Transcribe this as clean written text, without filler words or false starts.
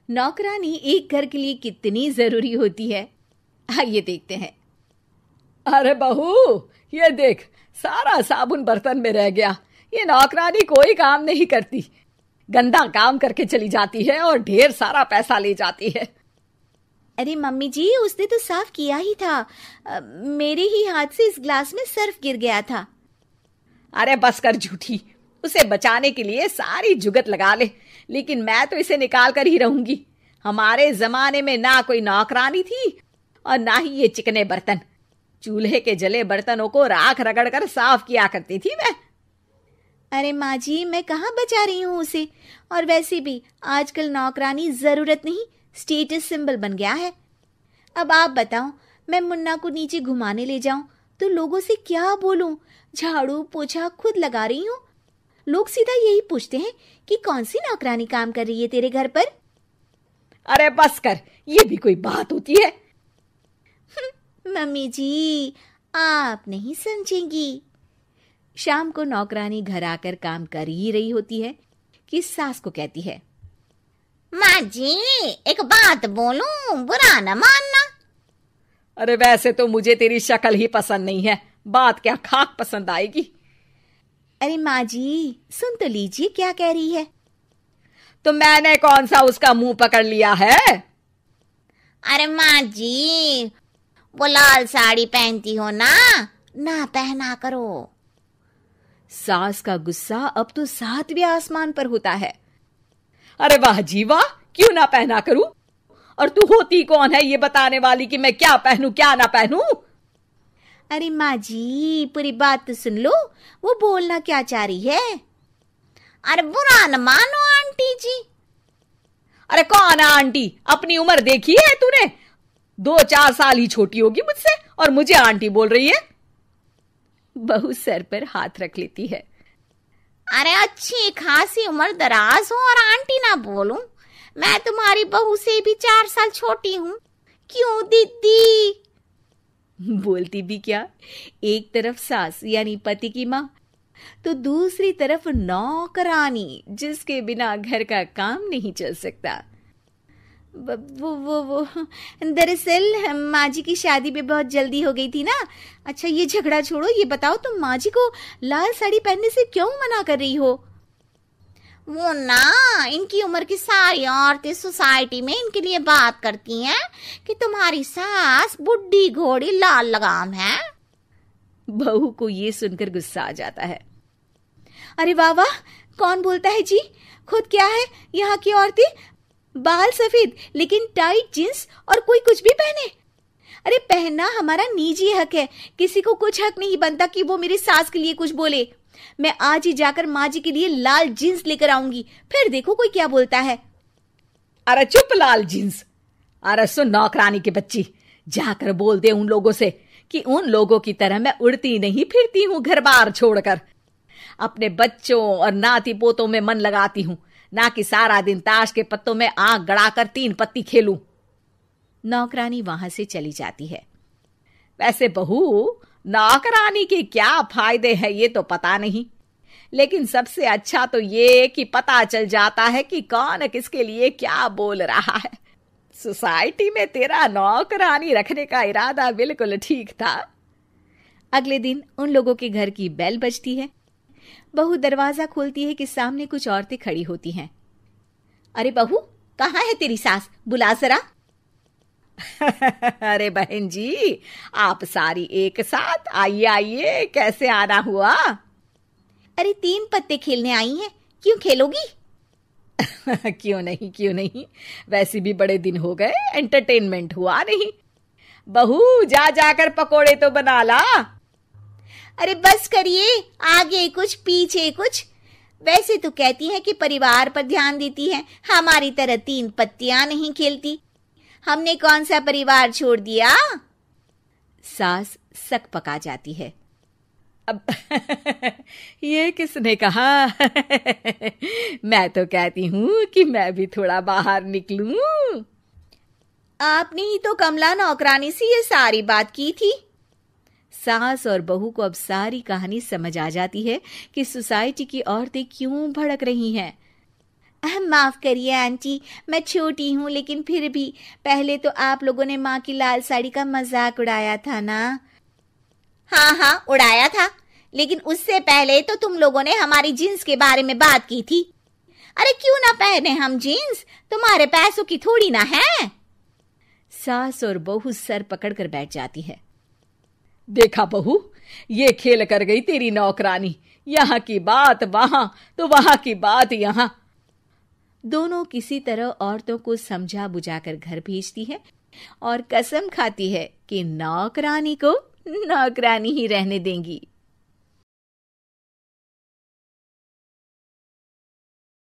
नौकरानी एक घर के लिए कितनी जरूरी होती है, आइए देखते हैं। अरे बहू, ये देख, सारा साबुन बर्तन में रह गया। ये नौकरानी कोई काम नहीं करती, गंदा काम करके चली जाती है और ढेर सारा पैसा ले जाती है। अरे मम्मी जी, उसने तो साफ किया ही था। मेरे ही हाथ से इस ग्लास में सर्फ गिर गया था। अरे बस कर झूठी, उसे बचाने के लिए सारी जुगत लगा ले, लेकिन मैं तो इसे निकाल कर ही रहूंगी। हमारे जमाने में ना कोई नौकरानी थी और ना ही ये चिकने बर्तन। चूल्हे के जले बर्तनों को राख रगड़ कर साफ किया करती थी मैं। अरे माँ जी, मैं कहाँ बचा रही हूँ उसे। और वैसे भी आजकल नौकरानी जरूरत नहीं, स्टेटस सिंबल बन गया है। अब आप बताओ, मैं मुन्ना को नीचे घुमाने ले जाऊं तो लोगों से क्या बोलूं? झाड़ू पोछा खुद लगा रही हूँ। लोग सीधा यही पूछते हैं कि कौन सी नौकरानी काम कर रही है तेरे घर पर। अरे बस कर, ये भी कोई बात होती है? मम्मी जी, आप नहीं समझेंगी। शाम को नौकरानी घर आकर काम कर ही रही होती है कि सास को कहती है, माँ जी, एक बात बोलूं, बुरा न मानना। अरे वैसे तो मुझे तेरी शक्ल ही पसंद नहीं है, बात क्या खाक पसंद आएगी। अरे माँ जी, सुन तो लीजिए क्या कह रही है। तो मैंने कौन सा उसका मुंह पकड़ लिया है? अरे माँ जी, वो लाल साड़ी पहनती हो ना पहना करो। सास का गुस्सा अब तो 7वें आसमान पर होता है। अरे वाह जी वाह, क्यों ना पहना करूं? और तू होती कौन है ये बताने वाली कि मैं क्या पहनूं क्या ना पहनूं? अरे माँ जी, पूरी बात तो सुन लो, वो बोलना क्या चाह रही है। अरे बुरा न मानो आंटी जी। अरे कौन है आंटी? अपनी उम्र देखी है तूने? 2-4 साल ही छोटी होगी मुझसे और मुझे आंटी बोल रही है। बहू सर पर हाथ रख लेती है। अरे अच्छी खासी उम्र दराज हो और आंटी ना बोलूं? मैं तुम्हारी बहू से भी 4 साल छोटी हूं। क्यों दीदी? बोलती भी क्या, एक तरफ सास यानी पति की माँ, तो दूसरी तरफ नौकरानी जिसके बिना घर का काम नहीं चल सकता। वो दरअसल माँ जी की शादी में बहुत जल्दी हो गई थी ना। अच्छा ये झगड़ा छोड़ो, ये बताओ तुम माँ जी को लाल साड़ी पहनने से क्यों मना कर रही हो? वो ना, इनकी उम्र की सारी औरतें सोसाइटी में इनके लिए बात करती हैं कि तुम्हारी सास बुढ़ी घोड़ी लाल लगाम है। बहू को ये सुनकर गुस्सा आ जाता है। अरे वाह वाह, कौन बोलता है जी? खुद क्या है यहाँ की औरतें, बाल सफेद लेकिन टाइट जींस और कोई कुछ भी पहने। अरे पहनना हमारा निजी हक है, किसी को कुछ हक नहीं बनता कि वो मेरी सास के लिए कुछ बोले। मैं आज ही जाकर माँ जी के लिए लाल जींस लेकर आऊंगी, फिर देखो कोई क्या बोलता है। अरे चुप लाल जींस। अरे सुन नौकरानी के बच्ची, जाकर बोल दे उन लोगों से कि उन लोगों की तरह मैं उड़ती नहीं फिरती हूं घर बार छोड़कर। अपने बच्चों और नाती पोतों में मन लगाती हूं, ना कि सारा दिन ताश के पत्तों में आंख गड़ाकर 3 पत्ती खेलूं। नौकरानी वहां से चली जाती है। वैसे बहू, नौकरानी के क्या फायदे हैं ये तो पता नहीं, लेकिन सबसे अच्छा तो ये कि पता चल जाता है कि कौन किसके लिए क्या बोल रहा है। सोसाइटी में तेरा नौकरानी रखने का इरादा बिल्कुल ठीक था। अगले दिन उन लोगों के घर की बेल बजती है। बहू दरवाजा खोलती है कि सामने कुछ औरतें खड़ी होती हैं। अरे बहू, कहाँ है तेरी सास? बुला जरा। अरे बहन जी, आप सारी एक साथ आइए आइए, कैसे आना हुआ? अरे 3 पत्ते खेलने आई हैं, क्यों खेलोगी? क्यों नहीं, वैसे भी बड़े दिन हो गए, एंटरटेनमेंट हुआ नहीं। बहू जा जाकर पकोड़े तो बना ला। अरे बस करिए, आगे कुछ पीछे कुछ। वैसे तो कहती हैं कि परिवार पर ध्यान देती हैं, हमारी तरह 3 पत्तियां नहीं खेलती। हमने कौन सा परिवार छोड़ दिया? सास सक पका जाती है। अब ये किसने कहा? मैं तो कहती हूं कि मैं भी थोड़ा बाहर निकलूं। आपने ही तो कमला नौकरानी से ये सारी बात की थी। सास और बहू को अब सारी कहानी समझ आ जाती है कि सोसाइटी की औरतें क्यों भड़क रही हैं। माफ करिए आंटी, मैं छोटी हूँ, लेकिन फिर भी पहले तो आप लोगों ने माँ की लाल साड़ी का मजाक उड़ाया था ना। हाँ हाँ उड़ाया था, लेकिन उससे पहले तो तुम लोगों ने हमारी जीन्स के बारे में बात की थी। अरे क्यों ना पहने हम जीन्स, तुम्हारे पैसों की थोड़ी ना है। सास और बहू सर पकड़कर बैठ जाती है। देखा बहू, ये खेल कर गई तेरी नौकरानी, यहाँ की बात वहां तो वहां की बात यहाँ। दोनों किसी तरह औरतों को समझा बुझाकर घर भेजती है और कसम खाती है कि नौकरानी को नौकरानी ही रहने देंगी।